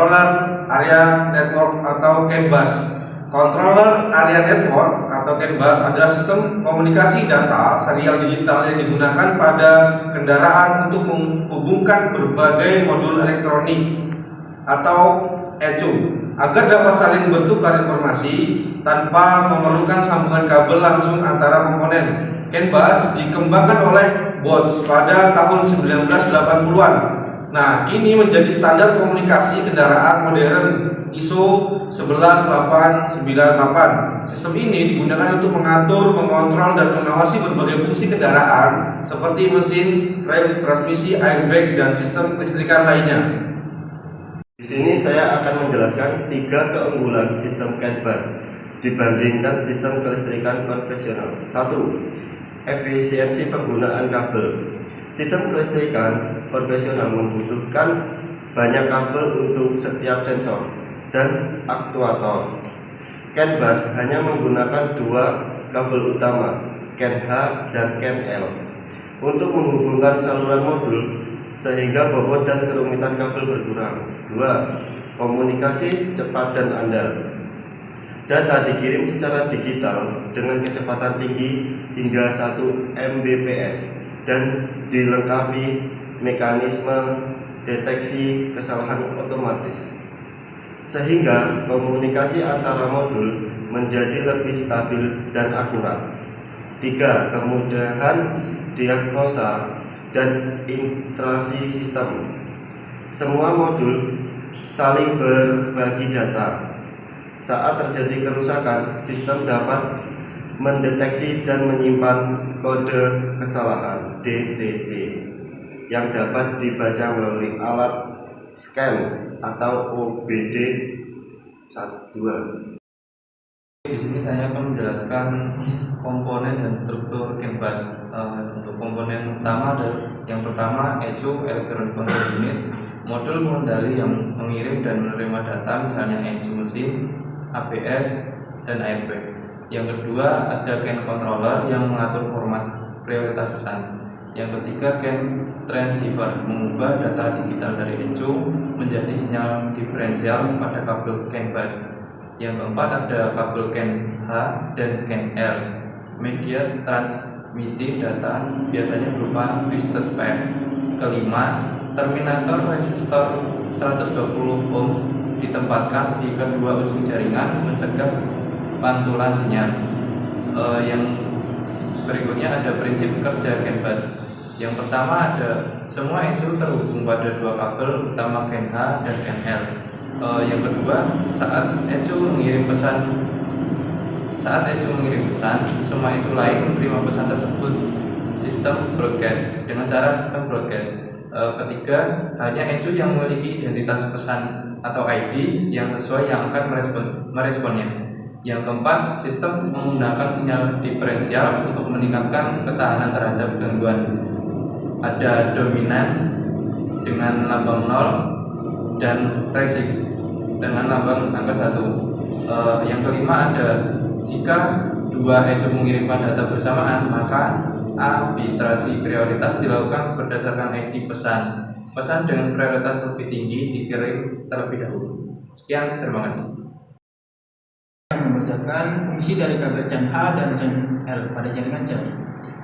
Controller Area Network atau CAN bus. Controller Area Network atau CAN bus adalah sistem komunikasi data serial digital yang digunakan pada kendaraan untuk menghubungkan berbagai modul elektronik atau ECU agar dapat saling bertukar informasi tanpa memerlukan sambungan kabel langsung antara komponen. CAN bus dikembangkan oleh Bosch pada tahun 1980-an. Nah, kini menjadi standar komunikasi kendaraan modern ISO 11898. Sistem ini digunakan untuk mengatur, mengontrol, dan mengawasi berbagai fungsi kendaraan seperti mesin, rem, transmisi, airbag, dan sistem kelistrikan lainnya. Di sini saya akan menjelaskan 3 keunggulan sistem CAN bus dibandingkan sistem kelistrikan konvensional. 1. Efisiensi penggunaan kabel. Sistem kelistrikan konvensional membutuhkan banyak kabel untuk setiap sensor dan aktuator. CAN bus hanya menggunakan 2 kabel utama, CAN H dan CAN L, untuk menghubungkan saluran modul sehingga bobot dan kerumitan kabel berkurang. 2. Komunikasi cepat dan andal. Data dikirim secara digital dengan kecepatan tinggi hingga 1 Mbps dan dilengkapi mekanisme deteksi kesalahan otomatis, sehingga komunikasi antara modul menjadi lebih stabil dan akurat. 3. Kemudahan diagnosa dan interaksi sistem. Semua modul saling berbagi data. Saat terjadi kerusakan, sistem dapat mendeteksi dan menyimpan kode kesalahan DTC yang dapat dibaca melalui alat scan atau OBD 12. Di sini saya akan menjelaskan komponen dan struktur CAN bus. Untuk komponen utama ada yang pertama ECU Electronic Control Unit, modul pengendali yang mengirim dan menerima data, misalnya ECU mesin, ABS, dan airbag. Yang kedua ada CAN controller yang mengatur format prioritas pesan. Yang ketiga CAN transceiver, mengubah data digital dari ECU menjadi sinyal diferensial pada kabel CAN bus. Yang keempat ada kabel CAN H dan CAN L. Media transmisi data biasanya berupa twisted pair. Kelima, terminator resistor 120 ohm ditempatkan di kedua ujung jaringan mencegah pantulan sinyal. Yang berikutnya ada prinsip kerja CAN bus. Yang pertama ada semua ECU terhubung pada 2 kabel utama CAN H dan CAN L. Yang kedua, saat ECU mengirim pesan, semua ECU lain menerima pesan tersebut sistem broadcast dengan cara sistem broadcast. Ketiga, hanya ECU yang memiliki identitas pesan atau ID yang sesuai yang akan meresponnya. Yang keempat, sistem menggunakan sinyal diferensial untuk meningkatkan ketahanan terhadap gangguan. Ada dominan dengan lambang 0 dan resik dengan lambang angka 1. Yang kelima ada jika 2 ECU mengirimkan data bersamaan, maka arbitrasi prioritas dilakukan berdasarkan ID pesan. Pesan dengan prioritas lebih tinggi dikirim terlebih dahulu. Sekian, terima kasih. Membacakan fungsi dari kabel CAN H dan CAN L pada jaringan CAN.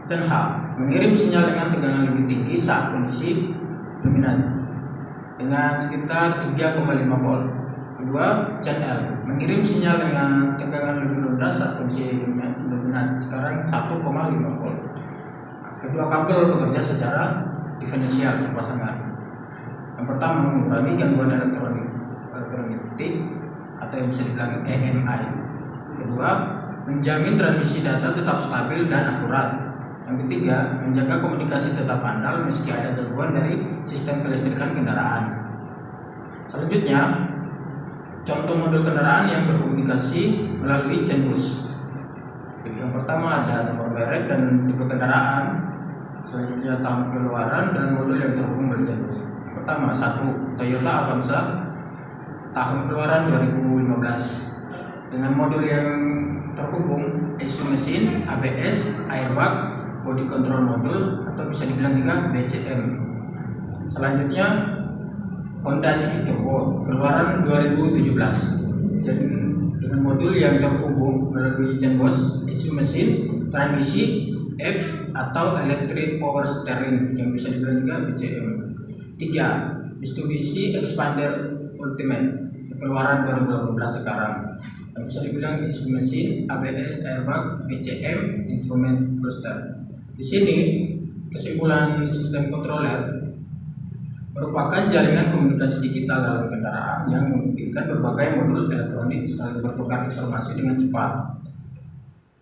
CAN H mengirim sinyal dengan tegangan lebih tinggi saat kondisi dominan dengan sekitar 3,5 volt. Kedua, CAN L mengirim sinyal dengan tegangan lebih rendah saat kondisi dominan, sekarang 1,5 volt. Kedua kabel bekerja secara diferensial berpasangan. Yang pertama, mengurangi gangguan elektronik atau yang bisa dibilang EMI. Kedua, menjamin transmisi data tetap stabil dan akurat. Yang ketiga, menjaga komunikasi tetap andal meski ada gangguan dari sistem kelistrikan kendaraan. Selanjutnya, contoh modul kendaraan yang berkomunikasi melalui CAN bus. Yang pertama ada nomor merek dan tipe kendaraan, selanjutnya tahun keluaran dan modul yang terhubung melalui CAN bus. Pertama, 1. Toyota Avanza tahun keluaran 2015 dengan modul yang terhubung ECU mesin, ABS, airbag, body control modul atau bisa dibilang juga BCM. Selanjutnya Honda Civic Turbo keluaran 2017. Jadi dengan modul yang terhubung melalui CHANbus, ECU mesin, transmisi, F atau electric power steering yang bisa dibilang juga BCM. 3. Mitsubishi Expander Ultimate keluaran 2018 sekarang yang bisa dibilang ECU mesin, ABS, airbag, BCM, instrumen cluster. Di sini kesimpulan sistem controller merupakan jaringan komunikasi digital dalam kendaraan yang memungkinkan berbagai modul elektronik saling bertukar informasi dengan cepat,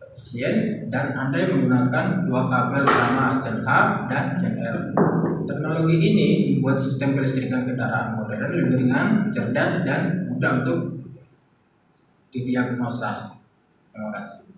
efisien, dan andai menggunakan dua kabel utama CHAN H dan CHAN L. Teknologi ini membuat sistem kelistrikan kendaraan modern lebih ringan, cerdas, dan mudah untuk didiagnosa. Terima kasih.